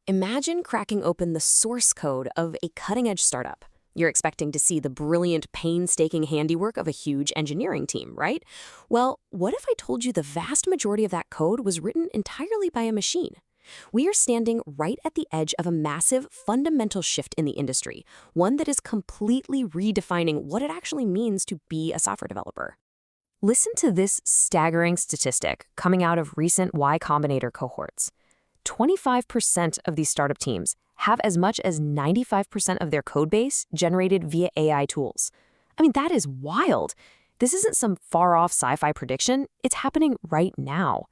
Imagine cracking open the source code of a cutting-edge startup. You're expecting to see the brilliant, painstaking handiwork of a huge engineering team, right? Well, what if I told you the vast majority of that code was written entirely by a machine? We are standing right at the edge of a massive, fundamental shift in the industry, one that is completely redefining what it actually means to be a software developer. Listen to this staggering statistic coming out of recent Y Combinator cohorts. 25% of these startup teams have as much as 95% of their code base generated via AI tools. I mean, that is wild. This isn't some far-off sci-fi prediction. It's happening right now.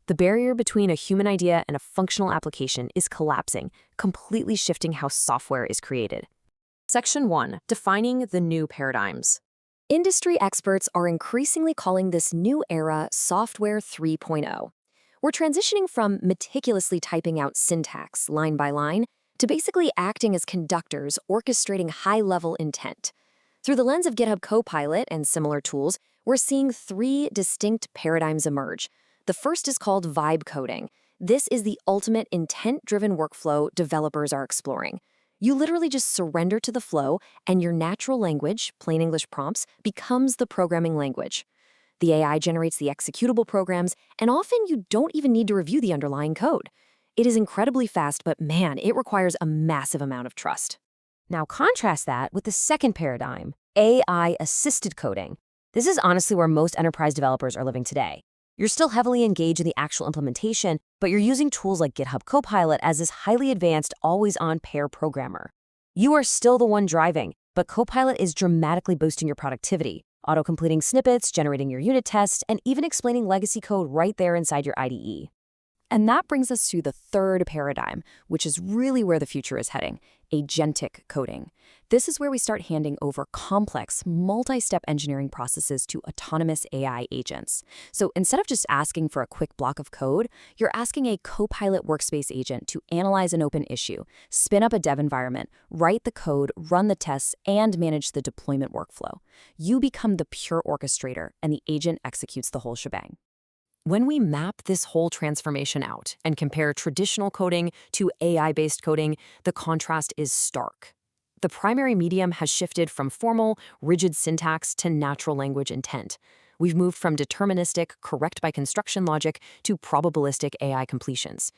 The barrier between a human idea and a functional application is collapsing, completely shifting how software is created. Section 1. Defining the new paradigms. Industry experts are increasingly calling this new era Software 3.0. We're transitioning from meticulously typing out syntax line by line to basically acting as conductors orchestrating high-level intent. Through the lens of GitHub Copilot and similar tools, we're seeing three distinct paradigms emerge. The first is called vibe coding. This is the ultimate intent-driven workflow developers are exploring. You literally just surrender to the flow, and your natural language, plain English prompts, becomes the programming language. The AI generates the executable programs, and often you don't even need to review the underlying code. It is incredibly fast, but man, it requires a massive amount of trust. Now contrast that with the second paradigm, AI-assisted coding. This is honestly where most enterprise developers are living today. You're still heavily engaged in the actual implementation, but you're using tools like GitHub Copilot as this highly advanced, always-on pair programmer. You are still the one driving, but Copilot is dramatically boosting your productivity, auto-completing snippets, generating your unit tests, and even explaining legacy code right there inside your IDE. And that brings us to the third paradigm, which is really where the future is heading, agentic coding. This is where we start handing over complex, multi-step engineering processes to autonomous AI agents. So instead of just asking for a quick block of code, you're asking a Copilot workspace agent to analyze an open issue, spin up a dev environment, write the code, run the tests, and manage the deployment workflow. You become the pure orchestrator, and the agent executes the whole shebang. When we map this whole transformation out and compare traditional coding to AI-based coding, the contrast is stark. The primary medium has shifted from formal, rigid syntax to natural language intent. We've moved from deterministic, correct by construction logic to probabilistic AI completions.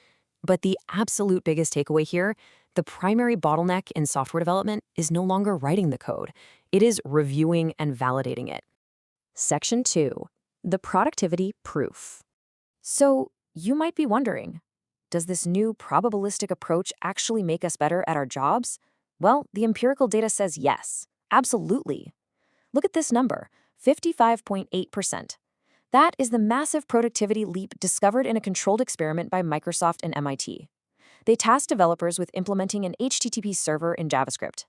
But the absolute biggest takeaway here, the primary bottleneck in software development is no longer writing the code. It is reviewing and validating it. Section 2. The productivity proof. So you might be wondering, does this new probabilistic approach actually make us better at our jobs? Well, the empirical data says yes, absolutely. Look at this number, 55.8%. That is the massive productivity leap discovered in a controlled experiment by Microsoft and MIT. They tasked developers with implementing an HTTP server in JavaScript.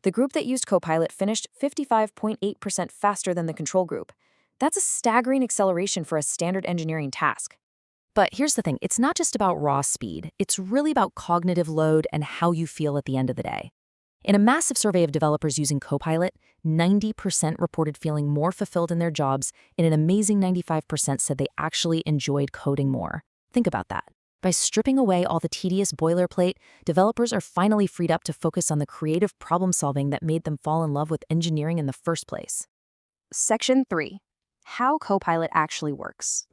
The group that used Copilot finished 55.8% faster than the control group. That's a staggering acceleration for a standard engineering task. But here's the thing, it's not just about raw speed, it's really about cognitive load and how you feel at the end of the day. In a massive survey of developers using Copilot, 90% reported feeling more fulfilled in their jobs, and an amazing 95% said they actually enjoyed coding more. Think about that. By stripping away all the tedious boilerplate, developers are finally freed up to focus on the creative problem-solving that made them fall in love with engineering in the first place. Section 3. How Copilot actually works.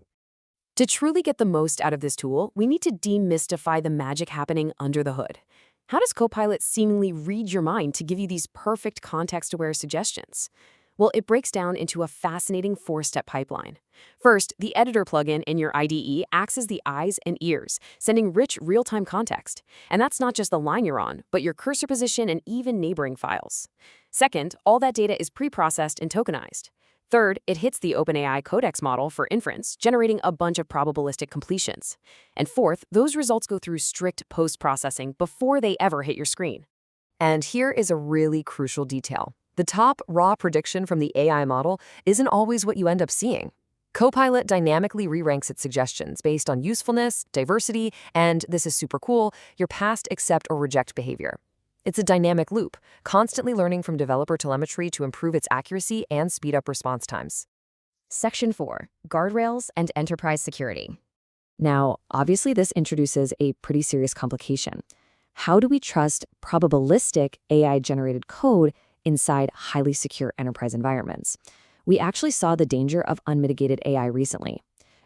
To truly get the most out of this tool, we need to demystify the magic happening under the hood. How does Copilot seemingly read your mind to give you these perfect context-aware suggestions? Well, it breaks down into a fascinating four-step pipeline. First, the editor plugin in your IDE acts as the eyes and ears, sending rich real-time context. And that's not just the line you're on, but your cursor position and even neighboring files. Second, all that data is pre-processed and tokenized. Third, it hits the OpenAI Codex model for inference, generating a bunch of probabilistic completions. And fourth, those results go through strict post-processing before they ever hit your screen. And here is a really crucial detail. The top raw prediction from the AI model isn't always what you end up seeing. Copilot dynamically re-ranks its suggestions based on usefulness, diversity, and, this is super cool, your past accept or reject behavior. It's a dynamic loop, constantly learning from developer telemetry to improve its accuracy and speed up response times. Section 4. Guardrails and Enterprise Security. Now, obviously this introduces a pretty serious complication. How do we trust probabilistic AI-generated code inside highly secure enterprise environments? We actually saw the danger of unmitigated AI recently.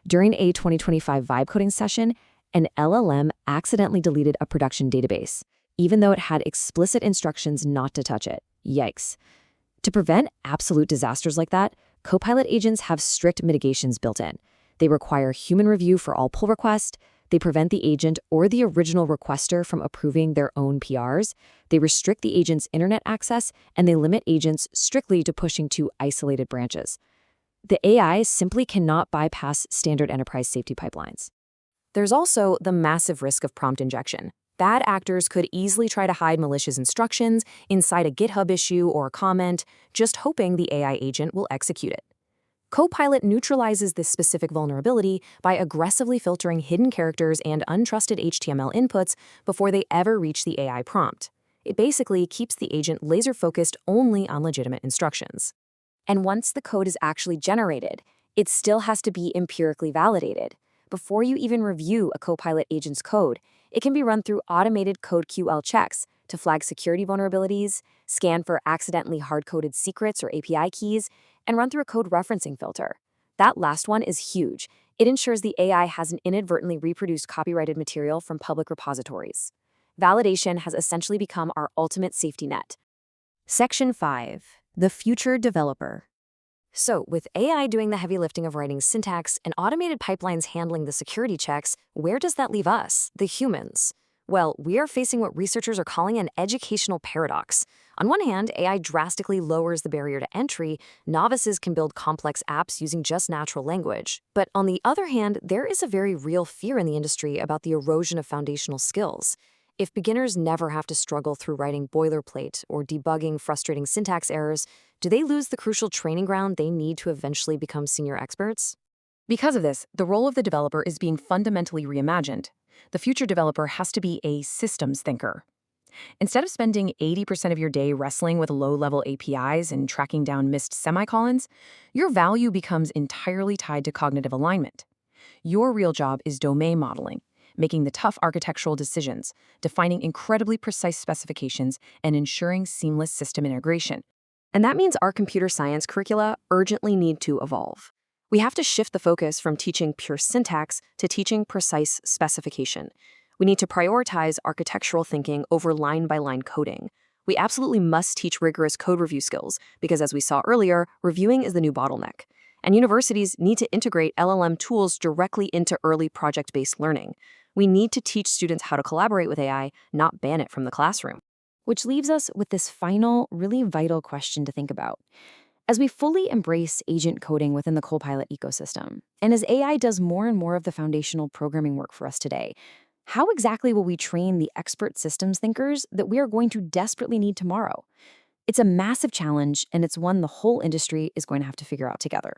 During a 2025 vibe coding session, an LLM accidentally deleted a production database, even though it had explicit instructions not to touch it. Yikes. To prevent absolute disasters like that, Copilot agents have strict mitigations built in. They require human review for all pull requests. They prevent the agent or the original requester from approving their own PRs. They restrict the agent's internet access, and they limit agents strictly to pushing to isolated branches. The AI simply cannot bypass standard enterprise safety pipelines. There's also the massive risk of prompt injection. Bad actors could easily try to hide malicious instructions inside a GitHub issue or a comment, just hoping the AI agent will execute it. Copilot neutralizes this specific vulnerability by aggressively filtering hidden characters and untrusted HTML inputs before they ever reach the AI prompt. It basically keeps the agent laser-focused only on legitimate instructions. And once the code is actually generated, it still has to be empirically validated. Before you even review a Copilot agent's code, it can be run through automated code QL checks to flag security vulnerabilities, scan for accidentally hard-coded secrets or API keys, and run through a code referencing filter. That last one is huge. It ensures the AI hasn't inadvertently reproduced copyrighted material from public repositories. Validation has essentially become our ultimate safety net. Section 5. The future developer. So, with AI doing the heavy lifting of writing syntax and automated pipelines handling the security checks, where does that leave us, the humans? Well, we are facing what researchers are calling an educational paradox. On one hand, AI drastically lowers the barrier to entry. Novices can build complex apps using just natural language. But on the other hand, there is a very real fear in the industry about the erosion of foundational skills. If beginners never have to struggle through writing boilerplate or debugging frustrating syntax errors, do they lose the crucial training ground they need to eventually become senior experts? Because of this, the role of the developer is being fundamentally reimagined. The future developer has to be a systems thinker. Instead of spending 80% of your day wrestling with low-level APIs and tracking down missed semicolons, your value becomes entirely tied to cognitive alignment. Your real job is domain modeling, making the tough architectural decisions, defining incredibly precise specifications, and ensuring seamless system integration. And that means our computer science curricula urgently need to evolve. We have to shift the focus from teaching pure syntax to teaching precise specification. We need to prioritize architectural thinking over line-by-line coding. We absolutely must teach rigorous code review skills because, as we saw earlier, reviewing is the new bottleneck. And universities need to integrate LLM tools directly into early project-based learning. We need to teach students how to collaborate with AI, not ban it from the classroom. Which leaves us with this final, really vital question to think about. As we fully embrace agent coding within the Copilot ecosystem, and as AI does more and more of the foundational programming work for us today, how exactly will we train the expert systems thinkers that we are going to desperately need tomorrow? It's a massive challenge, and it's one the whole industry is going to have to figure out together.